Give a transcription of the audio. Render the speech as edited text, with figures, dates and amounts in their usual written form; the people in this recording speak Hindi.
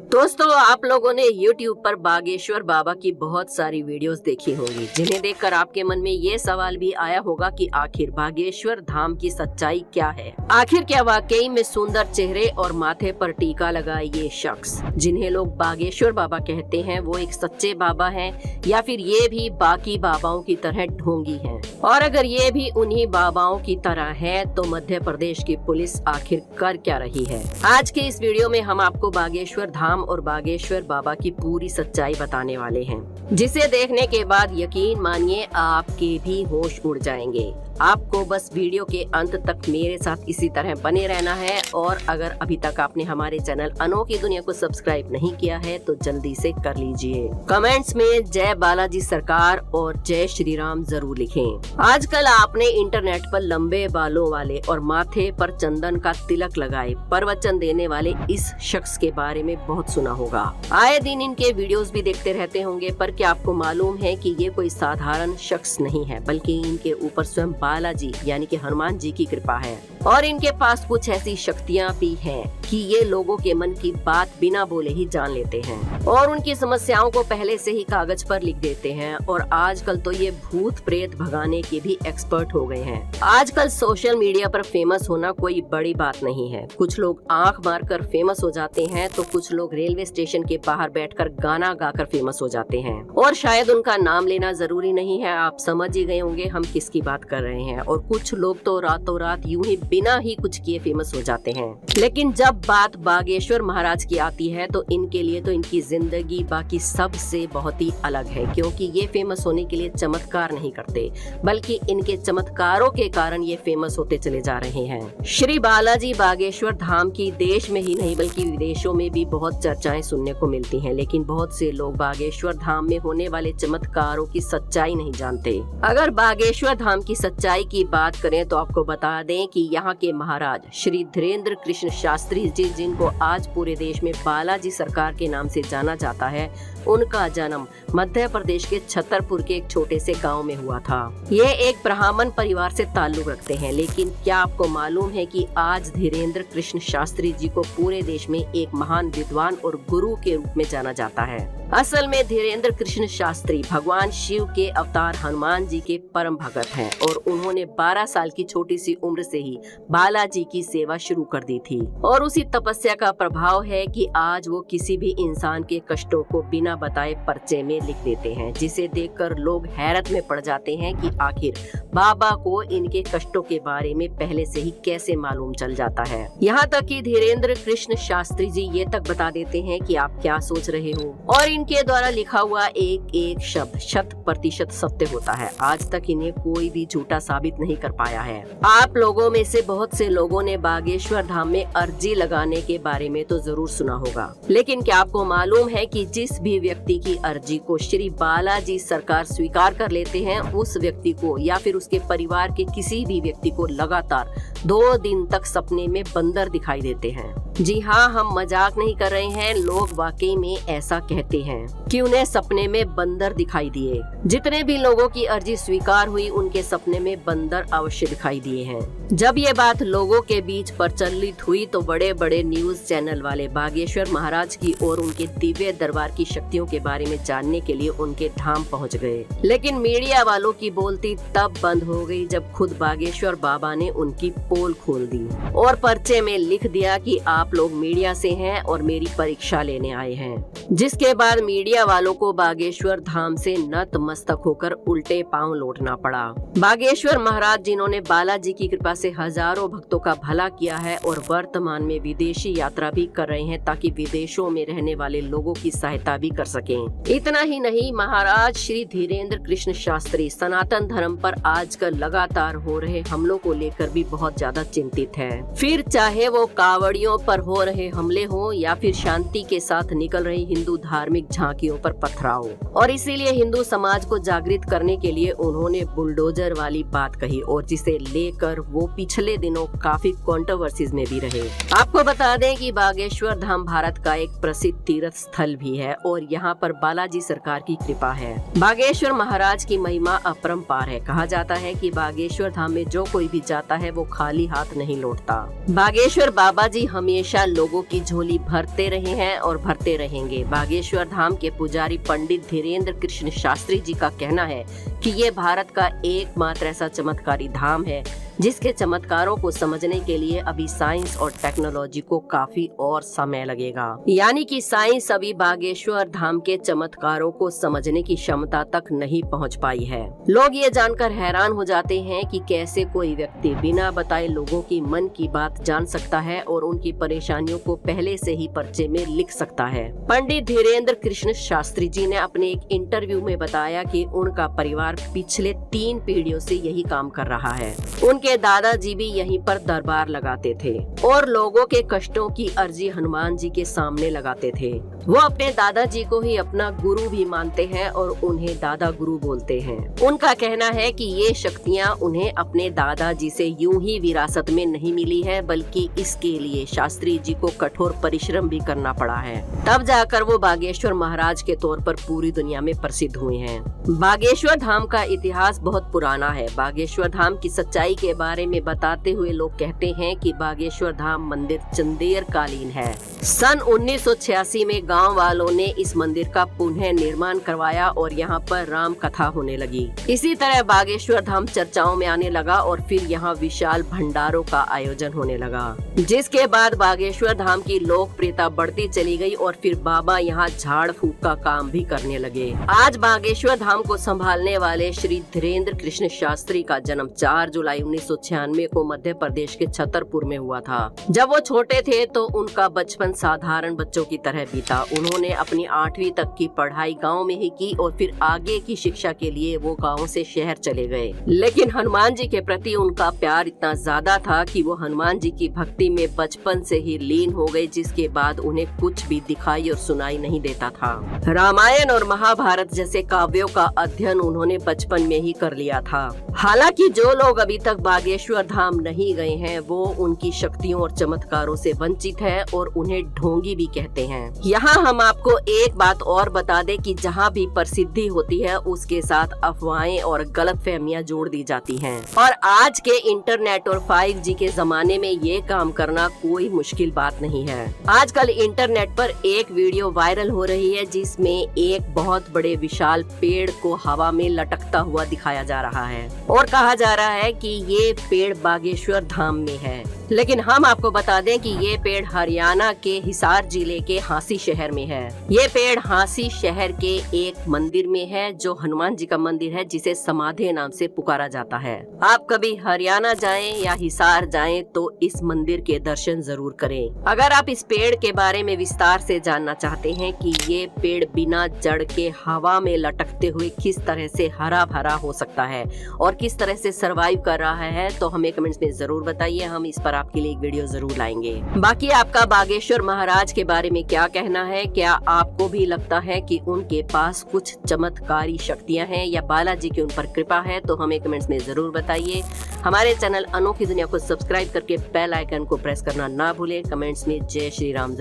दोस्तों, आप लोगों ने YouTube पर बागेश्वर बाबा की बहुत सारी वीडियोस देखी होंगी, जिन्हें देखकर आपके मन में ये सवाल भी आया होगा कि आखिर बागेश्वर धाम की सच्चाई क्या है। आखिर क्या वाकई में सुंदर चेहरे और माथे पर टीका लगाए ये शख्स, जिन्हें लोग बागेश्वर बाबा कहते हैं, वो एक सच्चे बाबा हैं या फिर ये भी बाकी बाबाओं की तरह ढोंगी हैं? और अगर ये भी उन्हीं बाबाओं की तरह है तो मध्य प्रदेश की पुलिस आखिर कर क्या रही है? आज के इस वीडियो में हम आपको बागेश्वर धाम और बागेश्वर बाबा की पूरी सच्चाई बताने वाले हैं, जिसे देखने के बाद यकीन मानिए आपके भी होश उड़ जाएंगे। आपको बस वीडियो के अंत तक मेरे साथ इसी तरह बने रहना है। और अगर अभी तक आपने हमारे चैनल अनोखी दुनिया को सब्सक्राइब नहीं किया है तो जल्दी से कर लीजिए। कमेंट्स में जय बालाजी सरकार और जय श्री राम जरूर लिखें। आजकल आपने इंटरनेट पर लंबे बालों वाले और माथे पर चंदन का तिलक लगाए प्रवचन देने वाले इस शख्स के बारे में बहुत सुना होगा। आए दिन इनके वीडियोस भी देखते रहते होंगे, पर क्या आपको मालूम है कि ये कोई साधारण शख्स नहीं है, बल्कि इनके ऊपर स्वयं बालाजी यानी कि हनुमान जी की कृपा है। और इनके पास कुछ ऐसी शक्तियाँ भी हैं कि ये लोगों के मन की बात बिना बोले ही जान लेते हैं और उनकी समस्याओं को पहले से ही कागज पर लिख देते हैं। और आजकल तो ये भूत प्रेत भगाने के भी एक्सपर्ट हो गए हैं। आजकल सोशल मीडिया पर फेमस होना कोई बड़ी बात नहीं है। कुछ लोग आंख मारकर फेमस हो जाते हैं तो कुछ लोग रेलवे स्टेशन के बाहर बैठकर गाना गाकर फेमस हो जाते हैं। और शायद उनका नाम लेना जरूरी नहीं है, आप समझ ही गए होंगे हम किसकी बात कर रहे हैं। और कुछ लोग तो रातों रात यूं ही बिना ही कुछ किए फेमस हो जाते हैं। लेकिन जब बात बागेश्वर महाराज की आती है तो इनके लिए तो इनकी जिंदगी बाकी सब से बहुत ही अलग है, क्योंकि ये फेमस होने के लिए चमत्कार नहीं करते, बल्कि इनके चमत्कारों के कारण ये फेमस होते चले जा रहे हैं। श्री बालाजी बागेश्वर धाम की देश में ही नहीं बल्कि विदेशों में भी बहुत चर्चाएं सुनने को मिलती हैं, लेकिन बहुत से लोग बागेश्वर धाम में होने वाले चमत्कारों की सच्चाई नहीं जानते। अगर बागेश्वर धाम की सच्चाई की बात करें तो आपको बता दें कि यहाँ के महाराज श्री धीरेन्द्र कृष्ण शास्त्री जी, जिनको आज पूरे देश में बालाजी सरकार के नाम से जाना जाता है, उनका जन्म मध्य प्रदेश के छतरपुर के एक छोटे से गांव में हुआ था। ये एक ब्राह्मण परिवार से ताल्लुक रखते हैं। लेकिन क्या आपको मालूम है कि आज धीरेन्द्र कृष्ण शास्त्री जी को पूरे देश में एक महान विद्वान और गुरु के रूप में जाना जाता है? असल में धीरेन्द्र कृष्ण शास्त्री भगवान शिव के अवतार हनुमान जी के परम भगत हैं और उन्होंने 12 साल की छोटी सी उम्र से ही बालाजी की सेवा शुरू कर दी थी। और उसी तपस्या का प्रभाव है कि आज वो किसी भी इंसान के कष्टों को बिना बताए पर्चे में लिख देते हैं, जिसे देखकर लोग हैरत में पड़ जाते हैं कि आखिर बाबा को इनके कष्टों के बारे में पहले से ही कैसे मालूम चल जाता है। यहाँ तक कि धीरेन्द्र कृष्ण शास्त्री जी ये तक बता देते हैं कि आप क्या सोच रहे हो, और इनके द्वारा लिखा हुआ एक एक शब्द 100% सत्य होता है। आज तक इन्हें कोई भी झूठा साबित नहीं कर पाया है। आप लोगों में से बहुत से लोगों ने बागेश्वर धाम में अर्जी लगाने के बारे में तो जरूर सुना होगा, लेकिन क्या आपको मालूम है कि जिस भी व्यक्ति की अर्जी को श्री बालाजी सरकार स्वीकार कर लेते हैं, उस व्यक्ति को या फिर उसके परिवार के किसी भी व्यक्ति को लगातार 2 दिन तक सपने में बंदर दिखाई देते हैं। जी हाँ, हम मजाक नहीं कर रहे हैं, लोग वाकई में ऐसा कहते हैं कि उन्हें सपने में बंदर दिखाई दिए। जितने भी लोगों की अर्जी स्वीकार हुई, उनके सपने में बंदर अवश्य दिखाई दिए हैं। जब ये बात लोगों के बीच प्रचलित हुई तो बड़े बड़े न्यूज चैनल वाले बागेश्वर महाराज की और उनके दिव्य दरबार की शक्तियों के बारे में जानने के लिए उनके धाम पहुंच गए। लेकिन मीडिया वालों की बोलती तब बंद हो गई जब खुद बागेश्वर बाबा ने उनकी पोल खोल दी और पर्चे में लिख दिया कि आप लोग मीडिया से हैं और मेरी परीक्षा लेने आए हैं। जिसके बाद मीडिया वालों को बागेश्वर धाम से नतमस्तक होकर उल्टे पांव लौटना पड़ा। बागेश्वर महाराज, जिन्होंने बालाजी की कृपा से हजारों भक्तों का भला किया है और वर्तमान में विदेशी यात्रा भी कर रहे हैं ताकि विदेशों में रहने वाले लोगों की सहायता भी कर सकें। इतना ही नहीं, महाराज श्री धीरेन्द्र कृष्ण शास्त्री सनातन धर्म पर आजकल लगातार हो रहे हमलों को लेकर भी बहुत ज्यादा चिंतित है। फिर चाहे वो कावड़ियों पर हो रहे हमले हो या फिर शांति के साथ निकल रही हिंदू धार्मिक झांकियों पर पथराव। और इसीलिए हिंदू समाज को जागृत करने के लिए उन्होंने बुलडोजर वाली बात कही और जिसे लेकर वो पिछले दिनों काफी कंट्रोवर्सीज में भी रहे। आपको बता दें कि बागेश्वर धाम भारत का एक प्रसिद्ध तीर्थ स्थल भी है और यहाँ पर बालाजी सरकार की कृपा है। बागेश्वर महाराज की महिमा अपरंपार है। कहा जाता है कि बागेश्वर धाम में जो कोई भी जाता है वो खाली हाथ नहीं लौटता। बागेश्वर बाबा जी हमेशा हमेशा लोगों की झोली भरते रहे हैं और भरते रहेंगे। बागेश्वर धाम के पुजारी पंडित धीरेन्द्र कृष्ण शास्त्री जी का कहना है कि ये भारत का एकमात्र ऐसा चमत्कारी धाम है जिसके चमत्कारों को समझने के लिए अभी साइंस और टेक्नोलॉजी को काफी और समय लगेगा। यानी कि साइंस अभी बागेश्वर धाम के चमत्कारों को समझने की क्षमता तक नहीं पहुंच पाई है। लोग ये जानकर हैरान हो जाते हैं कि कैसे कोई व्यक्ति बिना बताए लोगों की मन की बात जान सकता है और उनकी परेशानियों को पहले से ही पर्चे में लिख सकता है। पंडित धीरेन्द्र कृष्ण शास्त्री जी ने अपने एक इंटरव्यू में बताया कि उनका परिवार पिछले 3 पीढ़ियों से यही काम कर रहा है। उनके दादाजी भी यहीं पर दरबार लगाते थे और लोगों के कष्टों की अर्जी हनुमान जी के सामने लगाते थे। वो अपने दादाजी को ही अपना गुरु भी मानते हैं और उन्हें दादा गुरु बोलते हैं। उनका कहना है कि ये शक्तियाँ उन्हें अपने दादाजी से यूं ही विरासत में नहीं मिली है, बल्कि इसके लिए शास्त्री जी को कठोर परिश्रम भी करना पड़ा है। तब जाकर वो बागेश्वर महाराज के तौर पर पूरी दुनिया में प्रसिद्ध हुए हैं। बागेश्वर धाम का इतिहास बहुत पुराना है। बागेश्वर धाम की सच्चाई के बारे में बताते हुए लोग कहते हैं कि बागेश्वर धाम मंदिर चंदेर कालीन है। सन 1986 में गांव वालों ने इस मंदिर का पुनः निर्माण करवाया और यहाँ पर राम कथा होने लगी। इसी तरह बागेश्वर धाम चर्चाओं में आने लगा और फिर यहाँ विशाल भंडारों का आयोजन होने लगा, जिसके बाद बागेश्वर धाम की लोकप्रियता बढ़ती चली गई और फिर बाबा यहाँ झाड़ फूक का काम भी करने लगे। आज बागेश्वर धाम को संभालने वाले श्री धीरेन्द्र कृष्ण शास्त्री का जन्म 4 जुलाई 1996 को मध्य प्रदेश के छतरपुर में हुआ था। जब वो छोटे थे तो उनका बचपन साधारण बच्चों की तरह बीता। उन्होंने अपनी 8वीं तक की पढ़ाई गांव में ही की और फिर आगे की शिक्षा के लिए वो गांव से शहर चले गए। लेकिन हनुमान जी के प्रति उनका प्यार इतना ज्यादा था कि वो हनुमान जी की भक्ति में बचपन से ही लीन हो गए, जिसके बाद उन्हें कुछ भी दिखाई और सुनाई नहीं देता था। रामायण और महाभारत जैसे काव्यों का अध्ययन उन्होंने बचपन में ही कर लिया था। हालांकि जो लोग अभी तक बागेश्वर धाम नहीं गए हैं वो उनकी शक्तियों और चमत्कारों से वंचित है और उन्हें ढोंगी भी कहते हैं। यहाँ हम आपको एक बात और बता दें कि जहाँ भी प्रसिद्धि होती है उसके साथ अफवाहें और गलतफहमियां जोड़ दी जाती हैं। और आज के इंटरनेट और 5G के जमाने में ये काम करना कोई मुश्किल बात नहीं है। आजकल इंटरनेट पर एक वीडियो वायरल हो रही है जिसमें एक बहुत बड़े विशाल पेड़ को हवा में लटकता हुआ दिखाया जा रहा है और कहा जा रहा है कि ये पेड़ बागेश्वर धाम में है। लेकिन हम आपको बता दें कि ये पेड़ हरियाणा के हिसार जिले के हांसी शहर में है। ये पेड़ हांसी शहर के एक मंदिर में है जो हनुमान जी का मंदिर है, जिसे समाधि नाम से पुकारा जाता है। आप कभी हरियाणा जाएं या हिसार जाएं तो इस मंदिर के दर्शन जरूर करें। अगर आप इस पेड़ के बारे में विस्तार से जानना चाहते हैं कि ये पेड़ बिना जड़ के हवा में लटकते हुए किस तरह से हरा भरा हो सकता है और किस तरह से सरवाइव कर रहा है, तो हमें कमेंट्स में जरूर बताइए। हम इस पर आपके लिए एक वीडियो जरूर लाएंगे। बाकी आपका बागेश्वर महाराज के बारे में क्या कहना है? क्या आपको भी लगता है कि उनके पास कुछ चमत्कारी शक्तियां हैं या बालाजी की उन पर कृपा है? तो हमें कमेंट्स में जरूर बताइए। हमारे चैनल अनोखी दुनिया को सब्सक्राइब करके बेल आइकन को प्रेस करना ना भूलें। कमेंट्स में जय श्री राम